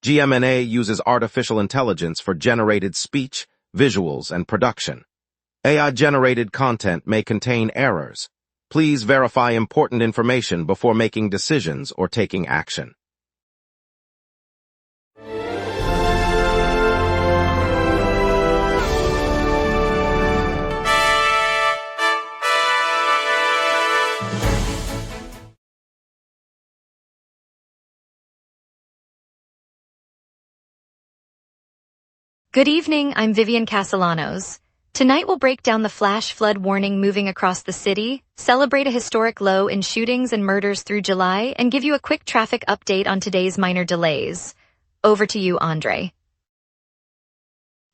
GMNA uses artificial intelligence for generated speech, visuals, and production. AI-generated content may contain errors. Please verify important information before making decisions or taking action. Good evening, I'm Vivian Castellanos. Tonight we'll break down the flash flood warning moving across the city, celebrate a historic low in shootings and murders through July, and give you a quick traffic update on today's minor delays. Over to you, Andre.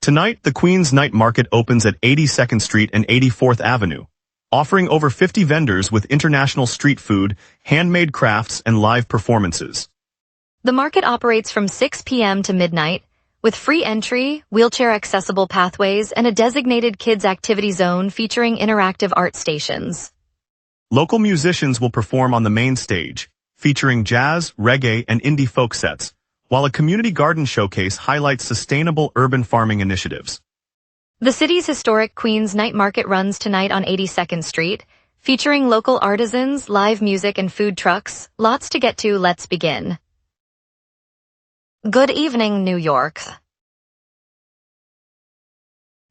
Tonight, the Queens Night Market opens at 82nd Street and 84th Avenue, offering over 50 vendors with international street food, handmade crafts, and live performances. The market operates from 6 p.m. to midnight, with free entry, wheelchair-accessible pathways, and a designated kids' activity zone featuring interactive art stations. Local musicians will perform on the main stage, featuring jazz, reggae, and indie folk sets, while a community garden showcase highlights sustainable urban farming initiatives. The city's historic Queens Night Market runs tonight on 82nd Street, featuring local artisans, live music, and food trucks. Lots to get to, let's begin. Good evening, New York.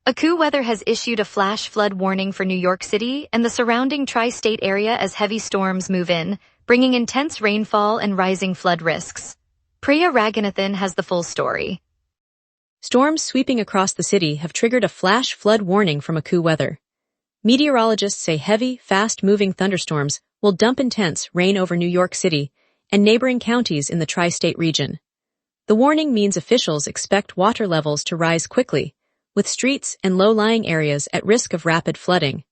AccuWeather has issued a flash flood warning for New York City and the surrounding tri-state area as heavy storms move in, bringing intense rainfall and rising flood risks. Priya Raghunathan has the full story. Storms sweeping across the city have triggered a flash flood warning from AccuWeather. Meteorologists say heavy, fast-moving thunderstorms will dump intense rain over New York City and neighboring counties in the tri-state region. The warning means officials expect water levels to rise quickly, with streets and low-lying areas at risk of rapid flooding.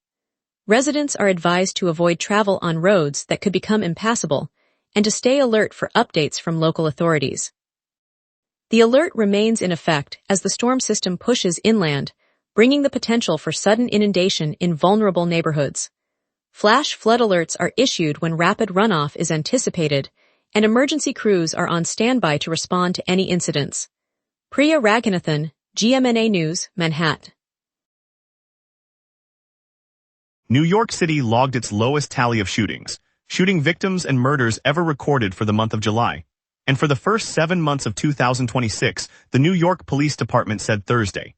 Residents are advised to avoid travel on roads that could become impassable and to stay alert for updates from local authorities. The alert remains in effect as the storm system pushes inland, bringing the potential for sudden inundation in vulnerable neighborhoods. Flash flood alerts are issued when rapid runoff is anticipated, and emergency crews are on standby to respond to any incidents. Priya Raghunathan, GMNA News, Manhattan. New York City logged its lowest tally of shooting victims and murders ever recorded for the month of July. And for the first 7 months of 2026, the New York Police Department said Thursday.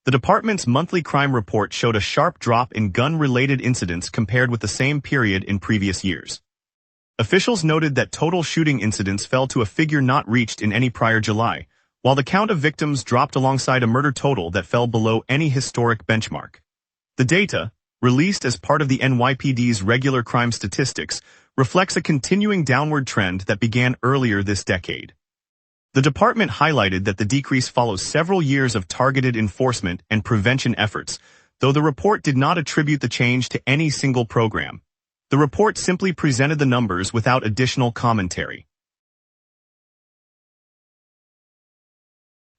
The department's monthly crime report showed a sharp drop in gun-related incidents compared with the same period in previous years. Officials noted that total shooting incidents fell to a figure not reached in any prior July, while the count of victims dropped alongside a murder total that fell below any historic benchmark. The data, released as part of the NYPD's regular crime statistics, reflects a continuing downward trend that began earlier this decade. The department highlighted that the decrease follows several years of targeted enforcement and prevention efforts, though the report did not attribute the change to any single program. The report simply presented the numbers without additional commentary.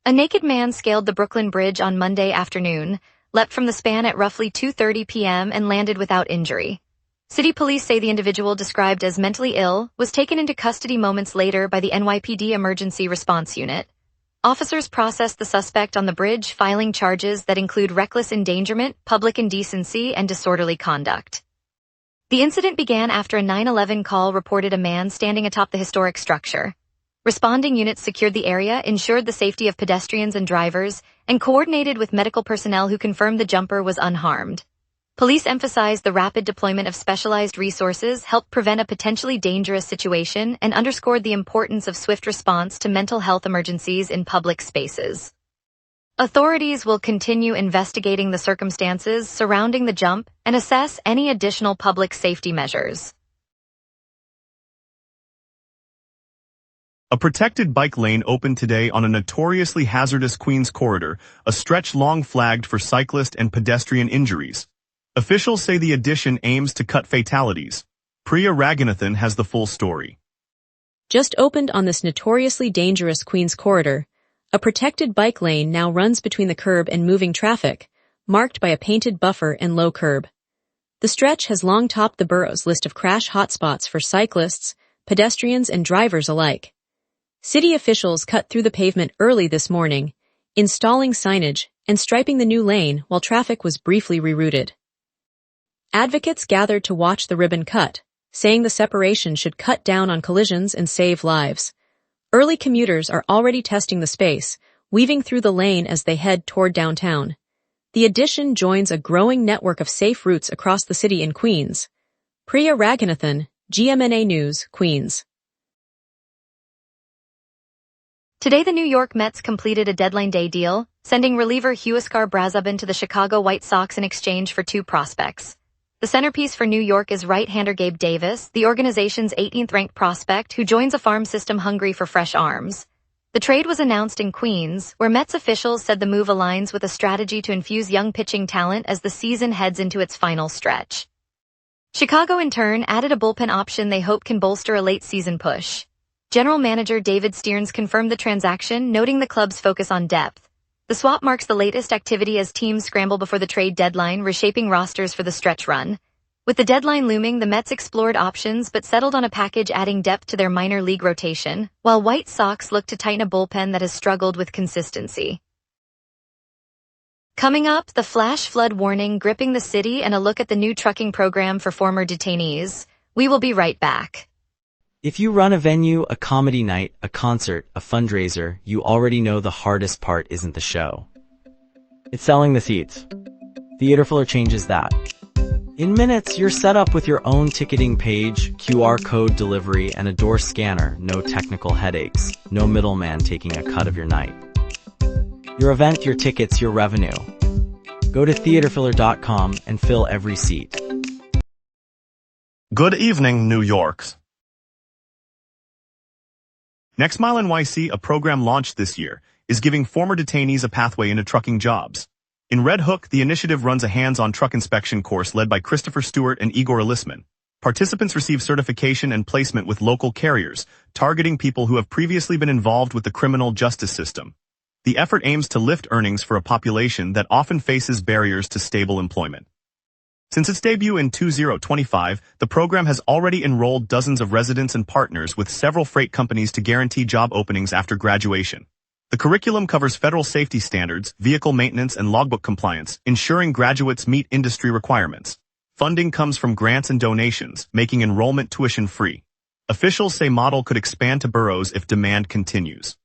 A naked man scaled the Brooklyn Bridge on Monday afternoon, leapt from the span at roughly 2:30 p.m. and landed without injury. City police say the individual, described as mentally ill, was taken into custody moments later by the NYPD Emergency Response Unit. Officers processed the suspect on the bridge, filing charges that include reckless endangerment, public indecency, and disorderly conduct. The incident began after a 911 call reported a man standing atop the historic structure. Responding units secured the area, ensured the safety of pedestrians and drivers, and coordinated with medical personnel who confirmed the jumper was unharmed. Police emphasized the rapid deployment of specialized resources helped prevent a potentially dangerous situation and underscored the importance of swift response to mental health emergencies in public spaces. Authorities will continue investigating the circumstances surrounding the jump and assess any additional public safety measures. A protected bike lane opened today on a notoriously hazardous Queens corridor, a stretch long flagged for cyclist and pedestrian injuries. Officials say the addition aims to cut fatalities. Priya Raghunathan has the full story. Just opened on this notoriously dangerous Queens corridor, a protected bike lane now runs between the curb and moving traffic, marked by a painted buffer and low curb. The stretch has long topped the borough's list of crash hotspots for cyclists, pedestrians, and drivers alike. City officials cut through the pavement early this morning, installing signage and striping the new lane while traffic was briefly rerouted. Advocates gathered to watch the ribbon cut, saying the separation should cut down on collisions and save lives. Early commuters are already testing the space, weaving through the lane as they head toward downtown. The addition joins a growing network of safe routes across the city in Queens. Priya Raghunathan, GMNA News, Queens. Today the New York Mets completed a deadline day deal, sending reliever Huascar Brazzavin to the Chicago White Sox in exchange for 2 prospects. The centerpiece for New York is right-hander Gabe Davis, the organization's 18th-ranked prospect who joins a farm system hungry for fresh arms. The trade was announced in Queens, where Mets officials said the move aligns with a strategy to infuse young pitching talent as the season heads into its final stretch. Chicago, in turn, added a bullpen option they hope can bolster a late-season push. General manager David Stearns confirmed the transaction, noting the club's focus on depth. The swap marks the latest activity as teams scramble before the trade deadline, reshaping rosters for the stretch run. With the deadline looming, the Mets explored options but settled on a package adding depth to their minor league rotation, while White Sox look to tighten a bullpen that has struggled with consistency. Coming up, the flash flood warning gripping the city and a look at the new trucking program for former detainees. We will be right back. If you run a venue, a comedy night, a concert, a fundraiser, you already know the hardest part isn't the show. It's selling the seats. Theaterfiller changes that. In minutes, you're set up with your own ticketing page, QR code delivery, and a door scanner. No technical headaches. No middleman taking a cut of your night. Your event, your tickets, your revenue. Go to theaterfiller.com and fill every seat. Good evening, New York. Next Mile NYC, a program launched this year, is giving former detainees a pathway into trucking jobs. In Red Hook, the initiative runs a hands-on truck inspection course led by Christopher Stewart and Igor Elisman. Participants receive certification and placement with local carriers, targeting people who have previously been involved with the criminal justice system. The effort aims to lift earnings for a population that often faces barriers to stable employment. Since its debut in 2025, the program has already enrolled dozens of residents and partners with several freight companies to guarantee job openings after graduation. The curriculum covers federal safety standards, vehicle maintenance, and logbook compliance, ensuring graduates meet industry requirements. Funding comes from grants and donations, making enrollment tuition-free. Officials say model could expand to boroughs if demand continues.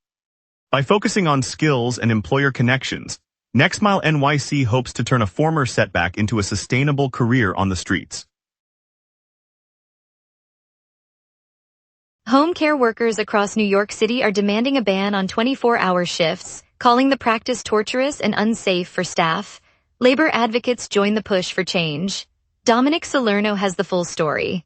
By focusing on skills and employer connections, Next Mile NYC hopes to turn a former setback into a sustainable career on the streets. Home care workers across New York City are demanding a ban on 24-hour shifts, calling the practice torturous and unsafe for staff. Labor advocates join the push for change. Dominic Salerno has the full story.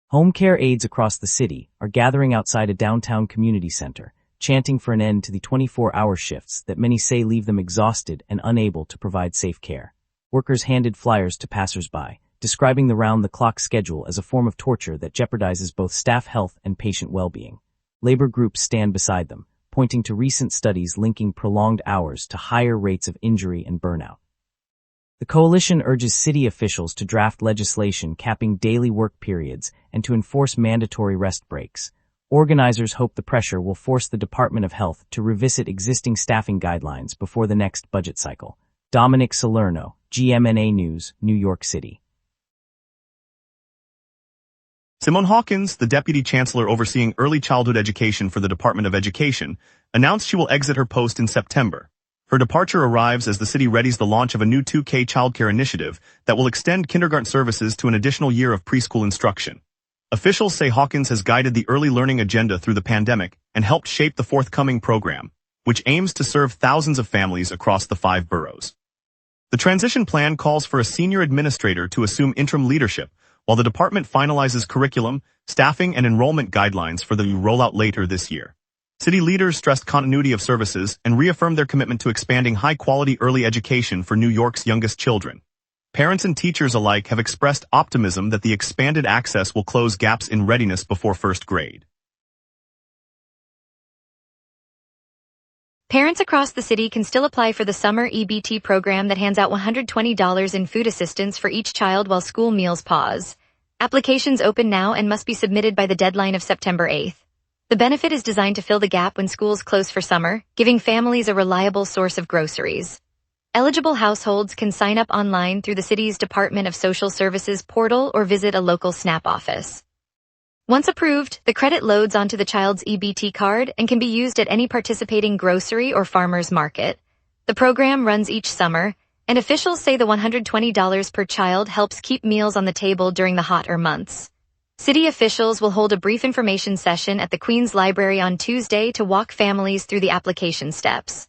Home care aides across the city are gathering outside a downtown community center, chanting for an end to the 24-hour shifts that many say leave them exhausted and unable to provide safe care. Workers handed flyers to passersby, describing the round-the-clock schedule as a form of torture that jeopardizes both staff health and patient well-being. Labor groups stand beside them, pointing to recent studies linking prolonged hours to higher rates of injury and burnout. The coalition urges city officials to draft legislation capping daily work periods and to enforce mandatory rest breaks. Organizers hope the pressure will force the Department of Health to revisit existing staffing guidelines before the next budget cycle. Dominic Salerno, GMNA News, New York City. Simone Hawkins, the Deputy Chancellor overseeing early childhood education for the Department of Education, announced she will exit her post in September. Her departure arrives as the city readies the launch of a new 2K childcare initiative that will extend kindergarten services to an additional year of preschool instruction. Officials say Hawkins has guided the early learning agenda through the pandemic and helped shape the forthcoming program, which aims to serve thousands of families across the 5 boroughs. The transition plan calls for a senior administrator to assume interim leadership, while the department finalizes curriculum, staffing, and enrollment guidelines for the rollout later this year. City leaders stressed continuity of services and reaffirmed their commitment to expanding high-quality early education for New York's youngest children. Parents and teachers alike have expressed optimism that the expanded access will close gaps in readiness before first grade. Parents across the city can still apply for the summer EBT program that hands out $120 in food assistance for each child while school meals pause. Applications open now and must be submitted by the deadline of September 8th. The benefit is designed to fill the gap when schools close for summer, giving families a reliable source of groceries. Eligible households can sign up online through the city's Department of Social Services portal or visit a local SNAP office. Once approved, the credit loads onto the child's EBT card and can be used at any participating grocery or farmer's market. The program runs each summer, and officials say the $120 per child helps keep meals on the table during the hotter months. City officials will hold a brief information session at the Queen's Library on Tuesday to walk families through the application steps.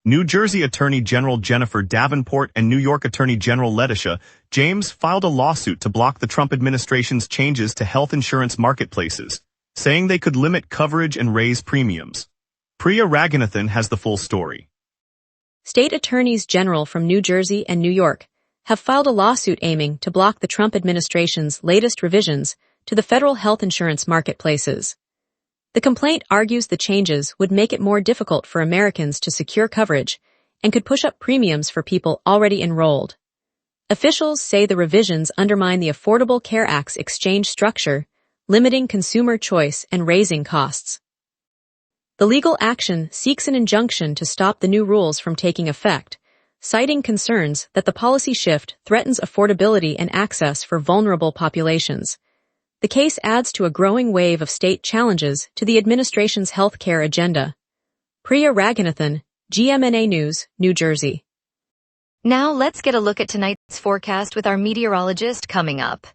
New Jersey Attorney General Jennifer Davenport and New York Attorney General Letitia James filed a lawsuit to block the Trump administration's changes to health insurance marketplaces, saying they could limit coverage and raise premiums. Priya Raghunathan has the full story. State attorneys general from New Jersey and New York have filed a lawsuit aiming to block the Trump administration's latest revisions to the federal health insurance marketplaces. The complaint argues the changes would make it more difficult for Americans to secure coverage and could push up premiums for people already enrolled. Officials say the revisions undermine the Affordable Care Act's exchange structure, limiting consumer choice and raising costs. The legal action seeks an injunction to stop the new rules from taking effect, citing concerns that the policy shift threatens affordability and access for vulnerable populations. The case adds to a growing wave of state challenges to the administration's health care agenda. Priya Raghunathan, GMNA News, New Jersey. Now let's get a look at tonight's forecast with our meteorologist coming up.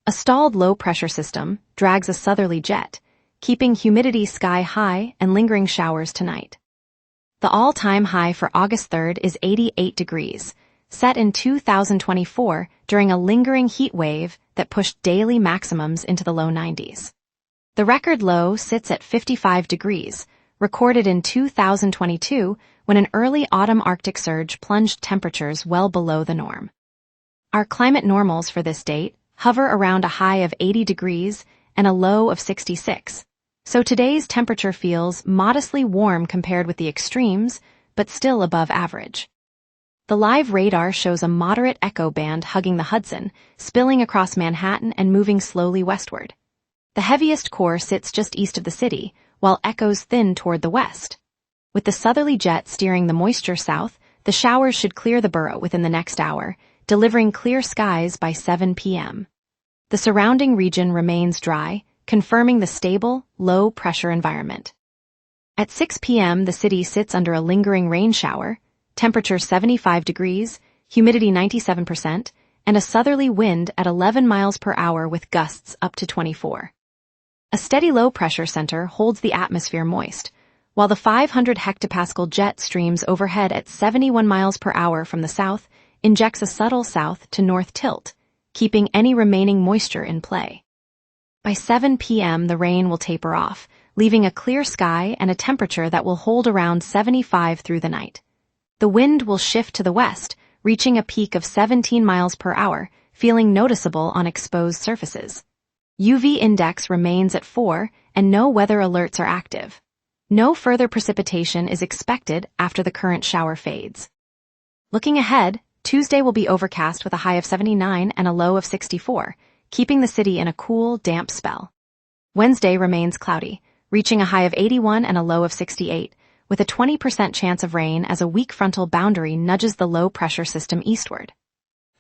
A stalled low-pressure system drags a southerly jet, keeping humidity sky high and lingering showers tonight. The all-time high for August 3rd is 88 degrees, set in 2024 during a lingering heat wave that pushed daily maximums into the low 90s. The record low sits at 55 degrees, recorded in 2022 when an early autumn Arctic surge plunged temperatures well below the norm. Our climate normals for this date hover around a high of 80 degrees and a low of 66, so today's temperature feels modestly warm compared with the extremes, but still above average. The live radar shows a moderate echo band hugging the Hudson, spilling across Manhattan and moving slowly westward. The heaviest core sits just east of the city, while echoes thin toward the west. With the southerly jet steering the moisture south, the showers should clear the borough within the next hour, delivering clear skies by 7 p.m. The surrounding region remains dry, confirming the stable, low-pressure environment. At 6 p.m., the city sits under a lingering rain shower, temperature 75 degrees, humidity 97%, and a southerly wind at 11 miles per hour with gusts up to 24. A steady low-pressure center holds the atmosphere moist, while the 500 hectopascal jet streams overhead at 71 miles per hour from the south injects a subtle south to north tilt, keeping any remaining moisture in play. By 7 p.m., the rain will taper off, leaving a clear sky and a temperature that will hold around 75 through the night. The wind will shift to the west, reaching a peak of 17 miles per hour, feeling noticeable on exposed surfaces. UV index remains at 4, and no weather alerts are active. No further precipitation is expected after the current shower fades. Looking ahead, Tuesday will be overcast with a high of 79 and a low of 64, keeping the city in a cool, damp spell. Wednesday remains cloudy, reaching a high of 81 and a low of 68, with a 20% chance of rain as a weak frontal boundary nudges the low-pressure system eastward.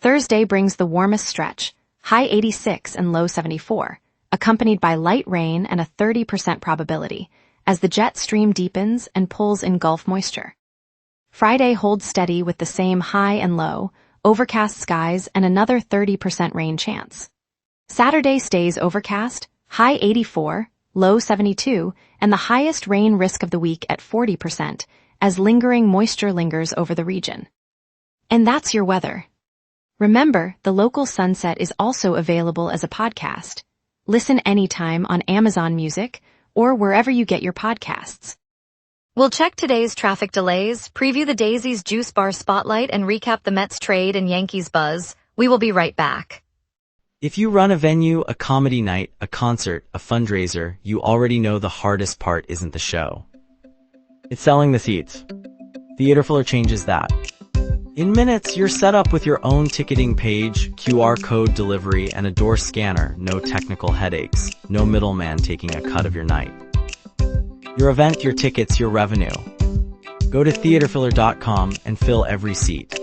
Thursday brings the warmest stretch, high 86 and low 74, accompanied by light rain and a 30% probability, as the jet stream deepens and pulls in Gulf moisture. Friday holds steady with the same high and low, overcast skies and another 30% rain chance. Saturday stays overcast, high 84, low 72, and the highest rain risk of the week at 40%, as lingering moisture lingers over the region. And that's your weather. Remember, the local sunset is also available as a podcast. Listen anytime on Amazon Music or wherever you get your podcasts. We'll check today's traffic delays, preview the Daisy's Juice Bar Spotlight, and recap the Mets trade and Yankees buzz. We will be right back. If you run a venue, a comedy night, a concert, a fundraiser, you already know the hardest part isn't the show. It's selling the seats. Theaterfiller changes that. In minutes, you're set up with your own ticketing page, QR code delivery, and a door scanner. No technical headaches, no middleman taking a cut of your night. Your event, your tickets, your revenue. Go to theaterfiller.com and fill every seat.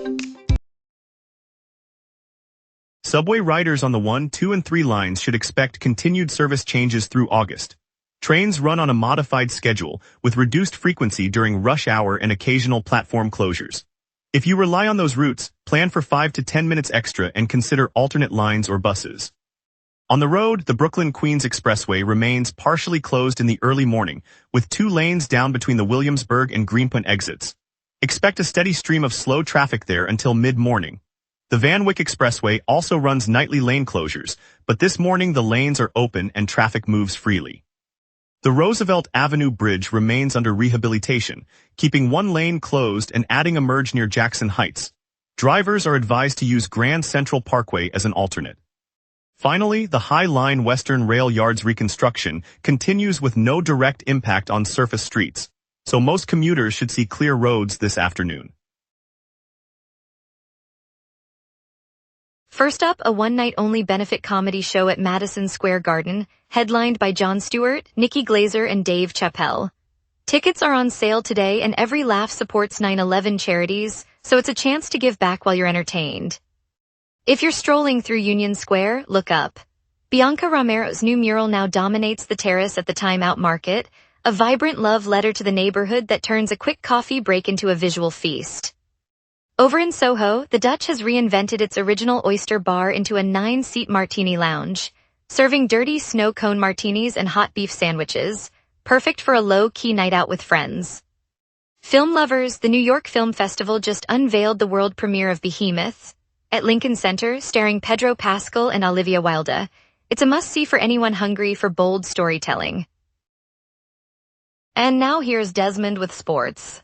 Subway riders on the 1, 2, and 3 lines should expect continued service changes through August. Trains run on a modified schedule, with reduced frequency during rush hour and occasional platform closures. If you rely on those routes, plan for 5 to 10 minutes extra and consider alternate lines or buses. On the road, the Brooklyn-Queens Expressway remains partially closed in the early morning, with 2 lanes down between the Williamsburg and Greenpoint exits. Expect a steady stream of slow traffic there until mid-morning. The Van Wyck Expressway also runs nightly lane closures, but this morning the lanes are open and traffic moves freely. The Roosevelt Avenue Bridge remains under rehabilitation, keeping 1 lane closed and adding a merge near Jackson Heights. Drivers are advised to use Grand Central Parkway as an alternate. Finally, the High Line Western Rail Yard's reconstruction continues with no direct impact on surface streets, so most commuters should see clear roads this afternoon. First up, a one-night-only benefit comedy show at Madison Square Garden, headlined by Jon Stewart, Nikki Glaser, and Dave Chappelle. Tickets are on sale today, and every laugh supports 9/11 charities, so it's a chance to give back while you're entertained. If you're strolling through Union Square, look up. Bianca Romero's new mural now dominates the terrace at the Time Out Market, a vibrant love letter to the neighborhood that turns a quick coffee break into a visual feast. Over in Soho, the Dutch has reinvented its original oyster bar into a 9-seat martini lounge, serving dirty snow cone martinis and hot beef sandwiches, perfect for a low-key night out with friends. Film lovers, the New York Film Festival just unveiled the world premiere of Behemoth at Lincoln Center, starring Pedro Pascal and Olivia Wilde. It's a must-see for anyone hungry for bold storytelling. And now here's Desmond with sports.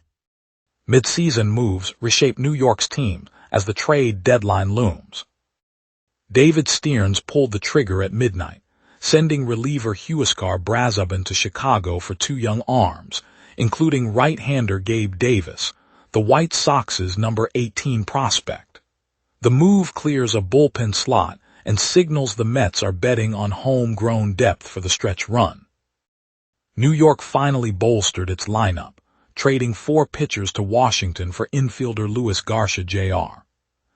Mid-season moves reshape New York's team as the trade deadline looms. David Stearns pulled the trigger at midnight, sending reliever Huascar Brazzobin to Chicago for 2 young arms, including right-hander Gabe Davis, the White Sox's number 18 prospect. The move clears a bullpen slot and signals the Mets are betting on homegrown depth for the stretch run. New York finally bolstered its lineup, trading 4 pitchers to Washington for infielder Luis Garcia Jr.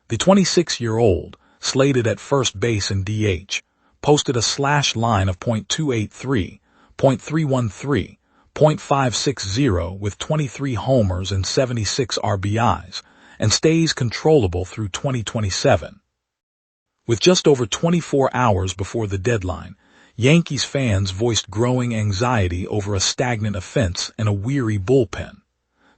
The 26-year-old, slated at first base and DH, posted a slash line of .283, .313, .560 with 23 homers and 76 RBIs, and stays controllable through 2027. With just over 24 hours before the deadline, Yankees fans voiced growing anxiety over a stagnant offense and a weary bullpen.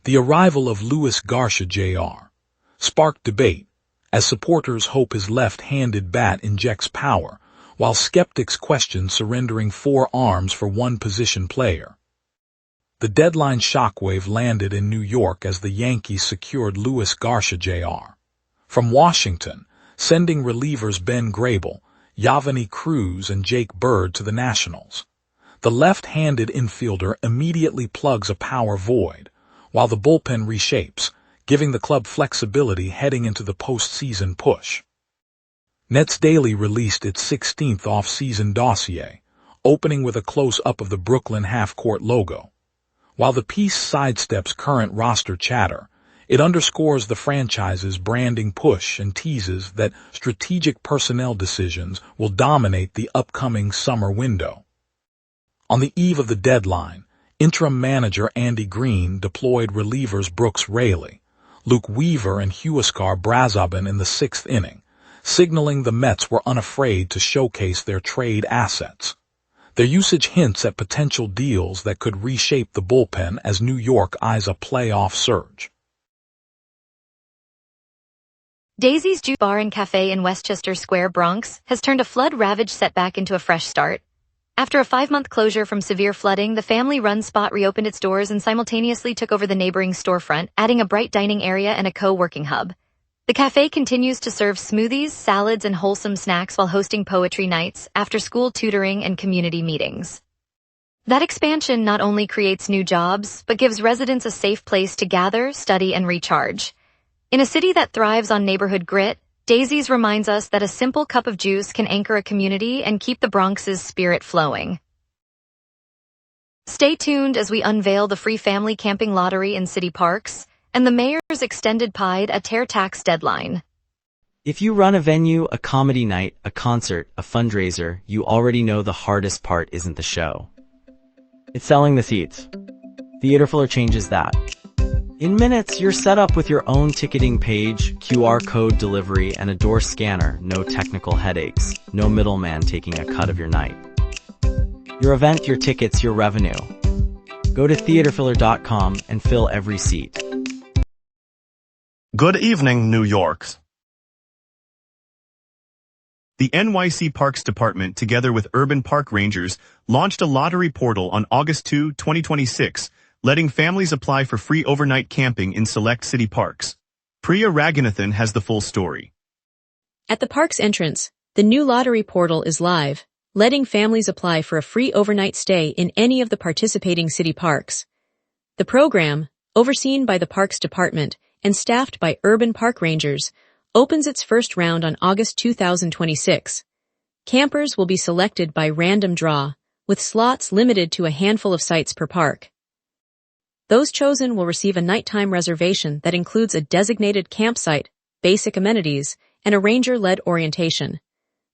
The arrival of Luis Garcia Jr. sparked debate, as supporters hope his left-handed bat injects power, while skeptics question surrendering 4 arms for 1 position player. The deadline shockwave landed in New York as the Yankees secured Luis Garcia Jr. from Washington, sending relievers Ben Grable, Yavani Cruz, and Jake Bird to the Nationals. The left-handed infielder immediately plugs a power void, while the bullpen reshapes, giving the club flexibility heading into the postseason push. Nets Daily released its 16th off-season dossier, opening with a close-up of the Brooklyn half-court logo. While the piece sidesteps current roster chatter, it underscores the franchise's branding push and teases that strategic personnel decisions will dominate the upcoming summer window. On the eve of the deadline, interim manager Andy Green deployed relievers Brooks Raley, Luke Weaver, and Huascar Brazzobin in the 6th inning, signaling the Mets were unafraid to showcase their trade assets. Their usage hints at potential deals that could reshape the bullpen as New York eyes a playoff surge. Daisy's Juice Bar and Cafe in Westchester Square, Bronx, has turned a flood-ravaged setback into a fresh start. After a 5-month closure from severe flooding, the family-run spot reopened its doors and simultaneously took over the neighboring storefront, adding a bright dining area and a co-working hub. The cafe continues to serve smoothies, salads, and wholesome snacks while hosting poetry nights, after-school tutoring, and community meetings. That expansion not only creates new jobs, but gives residents a safe place to gather, study, and recharge. In a city that thrives on neighborhood grit, Daisy's reminds us that a simple cup of juice can anchor a community and keep the Bronx's spirit flowing. Stay tuned as we unveil the free family camping lottery in city parks and the mayor's extended paid-a-terre tax deadline. If you run a venue, a comedy night, a concert, a fundraiser, you already know the hardest part isn't the show. It's selling the seats. Theaterfiller changes that. In minutes, you're set up with your own ticketing page, QR code delivery, and a door scanner. No technical headaches. No middleman taking a cut of your night. Your event, your tickets, your revenue. Go to theaterfiller.com and fill every seat. Good evening, New York. The NYC Parks Department, together with Urban Park Rangers, launched a lottery portal on August 2, 2026, letting families apply for free overnight camping in select city parks. Priya Raghunathan has the full story. At the park's entrance, the new lottery portal is live, letting families apply for a free overnight stay in any of the participating city parks. The program, overseen by the Parks Department and staffed by Urban Park Rangers, opens its first round on August 2026. Campers will be selected by random draw, with slots limited to a handful of sites per park. Those chosen will receive a nighttime reservation that includes a designated campsite, basic amenities, and a ranger-led orientation.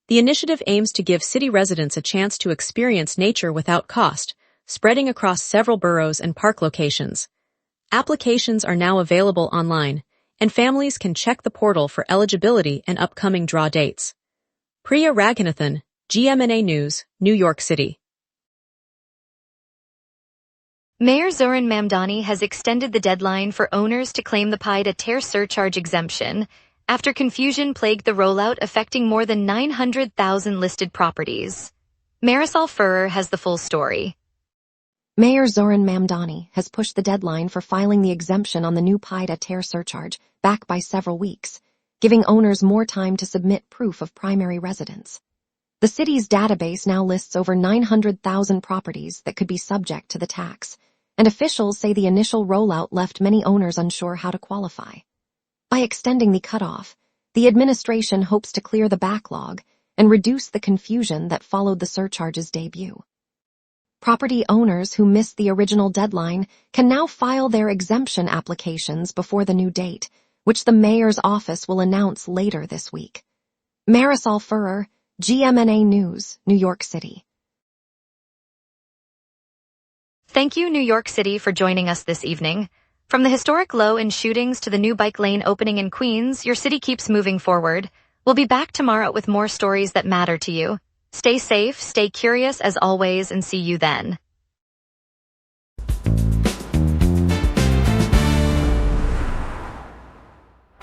The initiative aims to give city residents a chance to experience nature without cost, spreading across several boroughs and park locations. Applications are now available online, and families can check the portal for eligibility and upcoming draw dates. Priya Raghunathan, GMNA News, New York City. Mayor Zoran Mamdani has extended the deadline for owners to claim the paid-a-terre surcharge exemption after confusion plagued the rollout, affecting more than 900,000 listed properties. Marisol Furrer has the full story. Mayor Zoran Mamdani has pushed the deadline for filing the exemption on the new paid-a-terre surcharge back by several weeks, giving owners more time to submit proof of primary residence. The city's database now lists over 900,000 properties that could be subject to the tax, and officials say the initial rollout left many owners unsure how to qualify. By extending the cutoff, the administration hopes to clear the backlog and reduce the confusion that followed the surcharge's debut. Property owners who missed the original deadline can now file their exemption applications before the new date, which the mayor's office will announce later this week. Marisol Furrer, GMNA News, New York City. Thank you, New York City, for joining us this evening. From the historic low in shootings to the new bike lane opening in Queens, your city keeps moving forward. We'll be back tomorrow with more stories that matter to you. Stay safe, stay curious as always, and see you then.